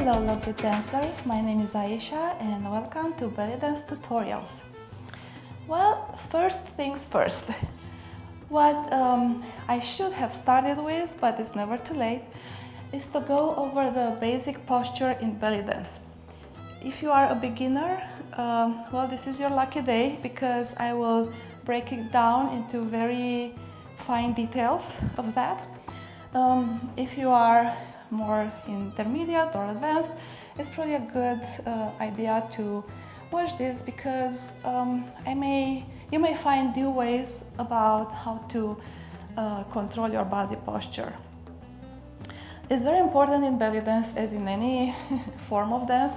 Hello lovely dancers, my name is Aisha and welcome to belly dance tutorials. Well, first things first. What I should have started with, but it's never too late, is to go over the basic posture in belly dance. If you are a beginner, well, this is your lucky day because I will break it down into very fine details of that. If you are more intermediate or advanced, it's probably a good idea to watch this because you may find new ways about how to control your body posture. It's very important in belly dance, as in any form of dance,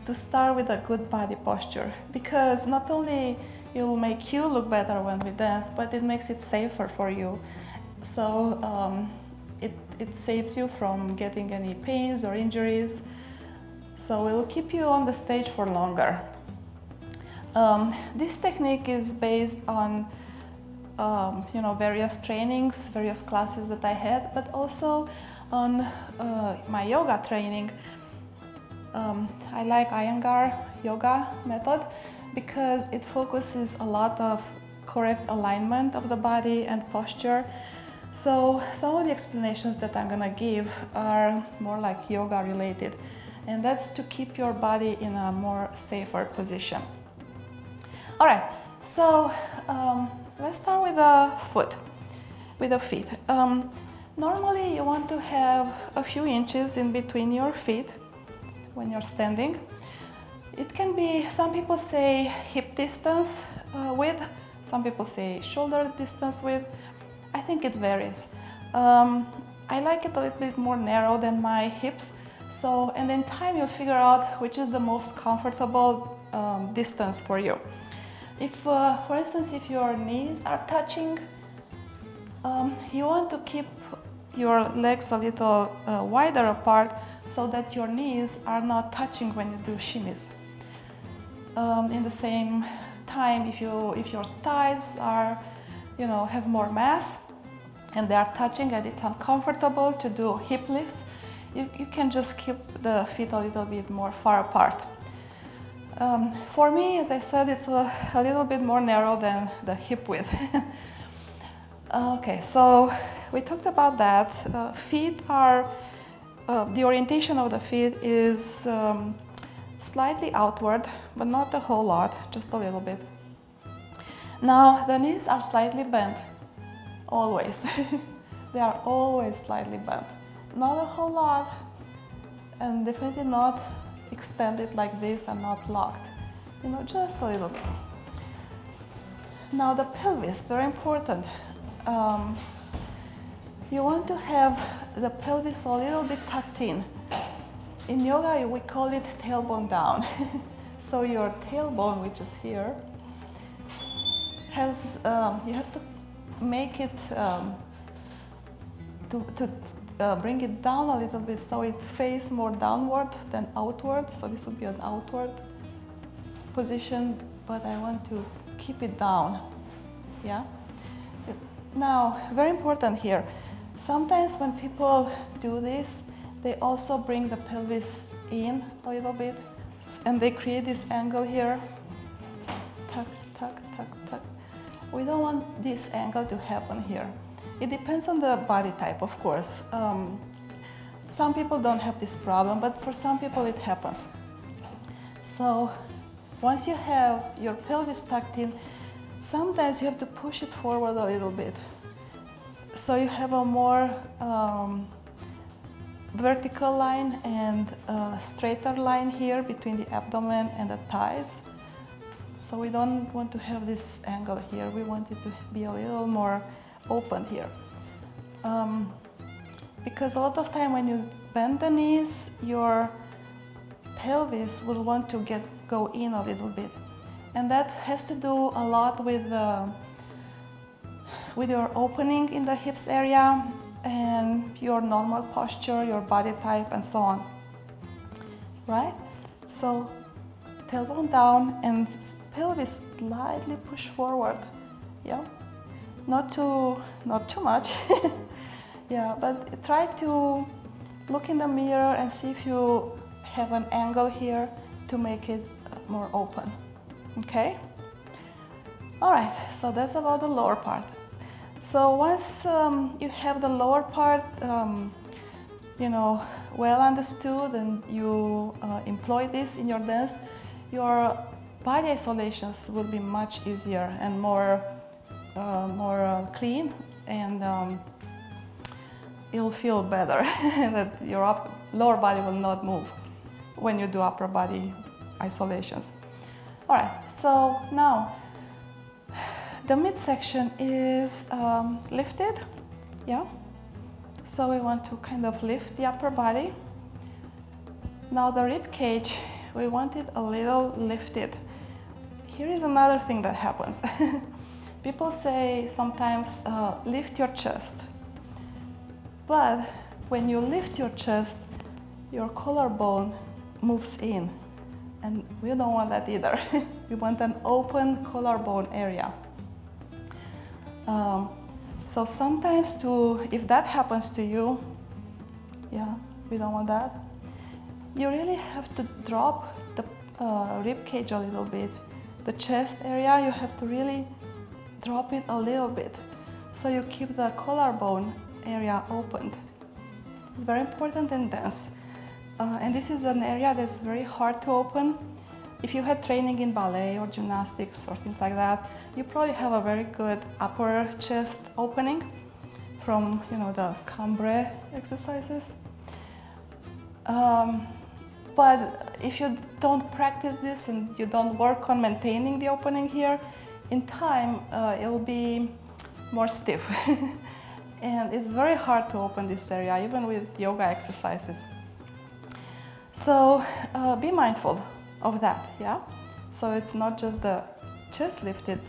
to start with a good body posture because not only it will make you look better when we dance, but it makes it safer for you. So it saves you from getting any pains or injuries. So it will keep you on the stage for longer. This technique is based on various trainings, various classes that I had, but also on my yoga training. I like Iyengar yoga method because it focuses a lot of correct alignment of the body and posture. So some of the explanations that I'm gonna give are more like yoga related, and that's to keep your body in a more safer position. All right, so let's start with the feet. Normally you want to have a few inches in between your feet when you're standing. It can be, some people say hip distance width, some people say shoulder distance width. I think it varies. I like it a little bit more narrow than my hips. So, and in time you'll figure out which is the most comfortable distance for you. If, for instance, if your knees are touching, you want to keep your legs a little wider apart so that your knees are not touching when you do shimmies. In the same time, if your thighs are, have more mass and they are touching and it's uncomfortable to do hip lifts, you can just keep the feet a little bit more far apart. For me, as I said, it's a little bit more narrow than the hip width. Okay, so we talked about that. Feet are, the orientation of the feet is slightly outward, but not a whole lot, just a little bit. Now, the knees are slightly bent, always. They are always slightly bent. Not a whole lot, and definitely not extended like this and not locked. Just a little bit. Now, the pelvis, very important. You want to have the pelvis a little bit tucked in. In yoga, we call it tailbone down. So your tailbone, which is here, has, you have to make it, bring it down a little bit so it faces more downward than outward. So this would be an outward position, but I want to keep it down, yeah? Now, very important here, sometimes when people do this, they also bring the pelvis in a little bit, and they create this angle here. Tuck, tuck, tuck, tuck. We don't want this angle to happen here. It depends on the body type, of course. Some people don't have this problem, but for some people it happens. So once you have your pelvis tucked in, sometimes you have to push it forward a little bit. So you have a more vertical line and a straighter line here between the abdomen and the thighs. So we don't want to have this angle here. We want it to be a little more open here. Because a lot of time when you bend the knees, your pelvis will want to go in a little bit. And that has to do a lot with your opening in the hips area and your normal posture, your body type, and so on. Right? So tailbone down and pelvis slightly push forward. Yeah? Not too much. Yeah, but try to look in the mirror and see if you have an angle here to make it more open. Okay? All right, so that's about the lower part. So once you have the lower part, well understood, and you employ this in your dance, your body isolations will be much easier and more clean, and you'll feel better that your lower body will not move when you do upper body isolations. All right, so now the midsection is lifted, yeah? So we want to kind of lift the upper body. Now the rib cage, we want it a little lifted. Here is another thing that happens. People say sometimes lift your chest. But when you lift your chest, your collarbone moves in. And we don't want that either. We want an open collarbone area. So sometimes if that happens to you, yeah, we don't want that. You really have to drop the rib cage a little bit. The chest area, you have to really drop it a little bit. So you keep the collarbone area opened. It's very important in dance. And this is an area that's very hard to open. If you had training in ballet or gymnastics or things like that, you probably have a very good upper chest opening from the cambre exercises. But if you don't practice this and you don't work on maintaining the opening here, in time it'll be more stiff. And it's very hard to open this area, even with yoga exercises. So be mindful of that, yeah? So it's not just the chest lifted,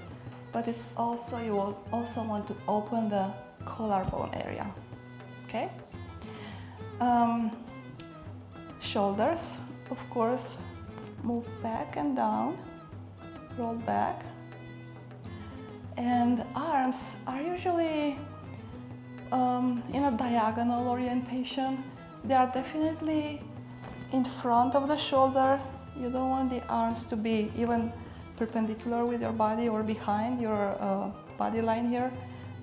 but it's also, you will also want to open the collarbone area, okay? Shoulders, of course, move back and down, roll back. And arms are usually in a diagonal orientation. They are definitely in front of the shoulder. You don't want the arms to be even perpendicular with your body or behind your body line here.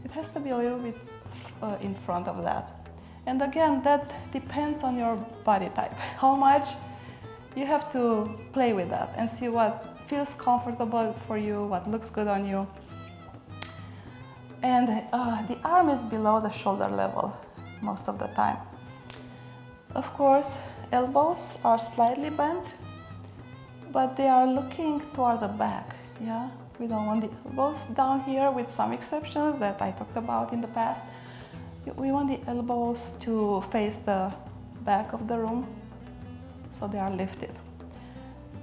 It has to be a little bit in front of that. And again, that depends on your body type. How much you have to play with that and see what feels comfortable for you, what looks good on you. And the arm is below the shoulder level most of the time. Of course, elbows are slightly bent, but they are looking toward the back, yeah? We don't want the elbows down here, with some exceptions that I talked about in the past. We want the elbows to face the back of the room, so they are lifted.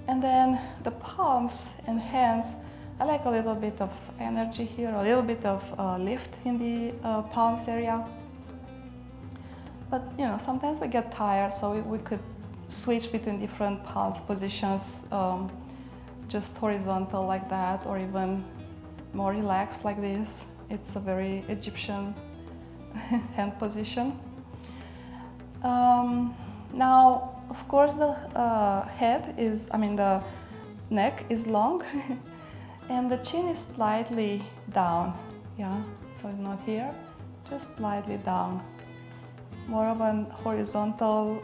And then the palms and hands, I like a little bit of energy here, a little bit of lift in the palms area. But sometimes we get tired, so we could switch between different palms positions, just horizontal like that, or even more relaxed like this. It's a very Egyptian hand position. Now, of course, the the neck is long and the chin is slightly down, yeah? So it's not here, just slightly down. More of an horizontal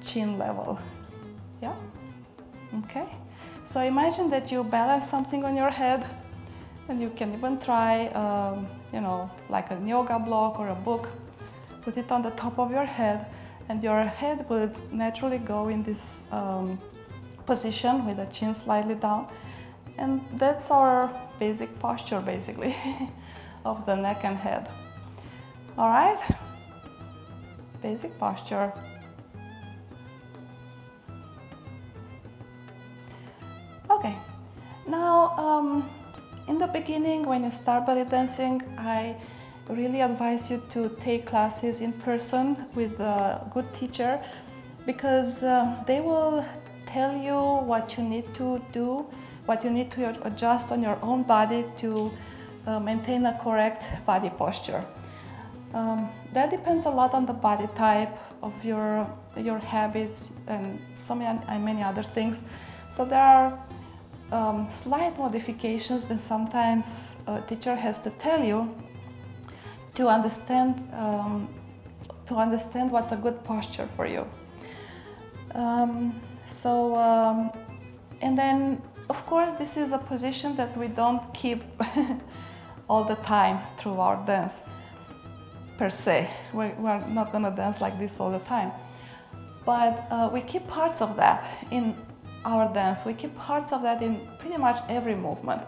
chin level, yeah? Okay, so imagine that you balance something on your head, and you can even try, like a yoga block or a book, put it on the top of your head, and your head will naturally go in this position with the chin slightly down. And that's our basic posture, basically, of the neck and head. All right? Basic posture. Okay, now in the beginning, when you start belly dancing, I really advise you to take classes in person with a good teacher, because they will tell you what you need to do, what you need to adjust on your own body to maintain a correct body posture. That depends a lot on the body type of your habits and so many other things. So there are slight modifications that sometimes a teacher has to tell you to understand what's a good posture for you. And then of course this is a position that we don't keep all the time through our dance per se. We're not going to dance like this all the time, but we keep parts of that in our dance. We keep parts of that in pretty much every movement.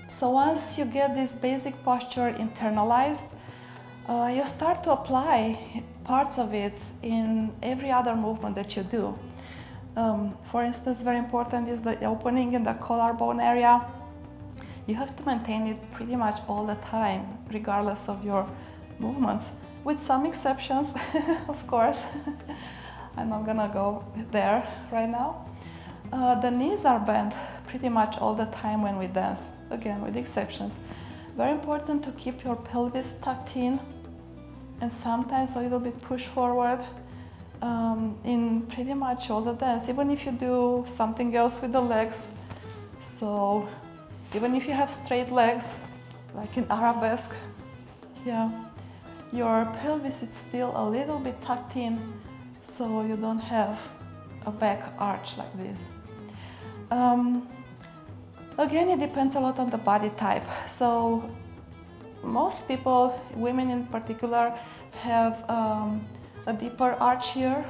So once you get this basic posture internalized, you start to apply parts of it in every other movement that you do. For instance, very important is the opening in the collarbone area. You have to maintain it pretty much all the time, regardless of your movements, with some exceptions, of course. I'm not gonna go there right now. The knees are bent pretty much all the time when we dance, again with exceptions. Very important to keep your pelvis tucked in and sometimes a little bit push forward in pretty much all the dance, even if you do something else with the legs. So even if you have straight legs, like in arabesque, yeah, your pelvis is still a little bit tucked in, so you don't have a back arch like this. Again, it depends a lot on the body type. So most people, women in particular, have a deeper arch here.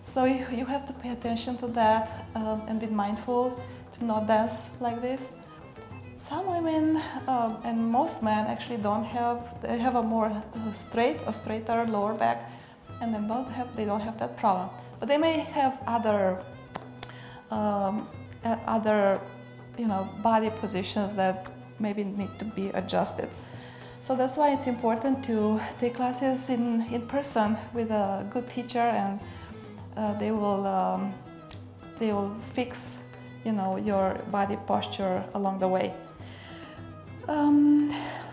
So you have to pay attention to that and be mindful to not dance like this. Some women and most men actually they have a more straighter lower back, and they don't have that problem. But they may have other body positions that maybe need to be adjusted. So that's why it's important to take classes in person with a good teacher, and they will fix your body posture along the way.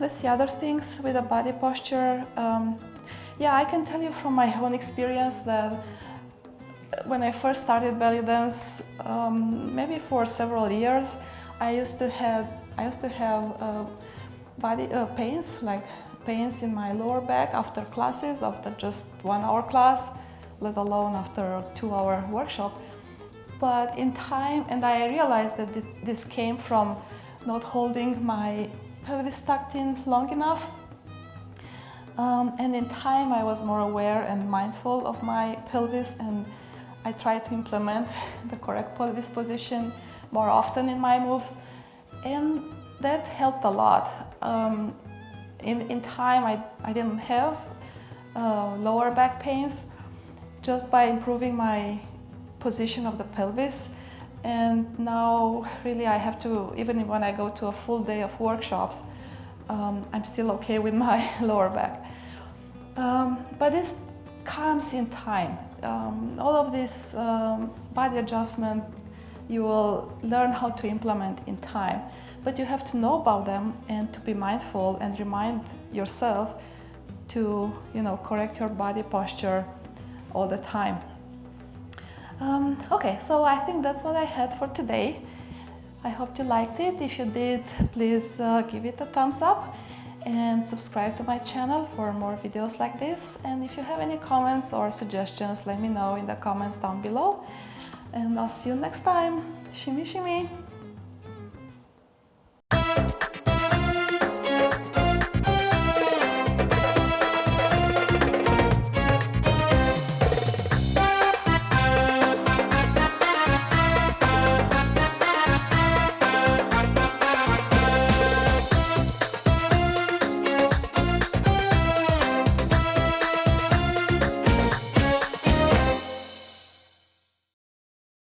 Let's see other things with the body posture. Yeah, I can tell you from my own experience that when I first started belly dance, maybe for several years, I used to have body pains, like pains in my lower back after classes, after just 1 hour class, let alone after a 2-hour workshop. But in time, and I realized that this came from not holding my pelvis tucked in long enough. And in time, I was more aware and mindful of my pelvis, and I tried to implement the correct pelvis position more often in my moves, and that helped a lot. In time, I didn't have lower back pains just by improving my position of the pelvis. And now really I have to, even when I go to a full day of workshops, I'm still okay with my lower back. But this comes in time. All of this body adjustment you will learn how to implement in time, but you have to know about them and to be mindful and remind yourself to correct your body posture all the time. Okay, so I think that's what I had for today. I hope you liked it. If you did, please give it a thumbs up and subscribe to my channel for more videos like this. And if you have any comments or suggestions, let me know in the comments down below. And I'll see you next time. Shimmy, shimmy.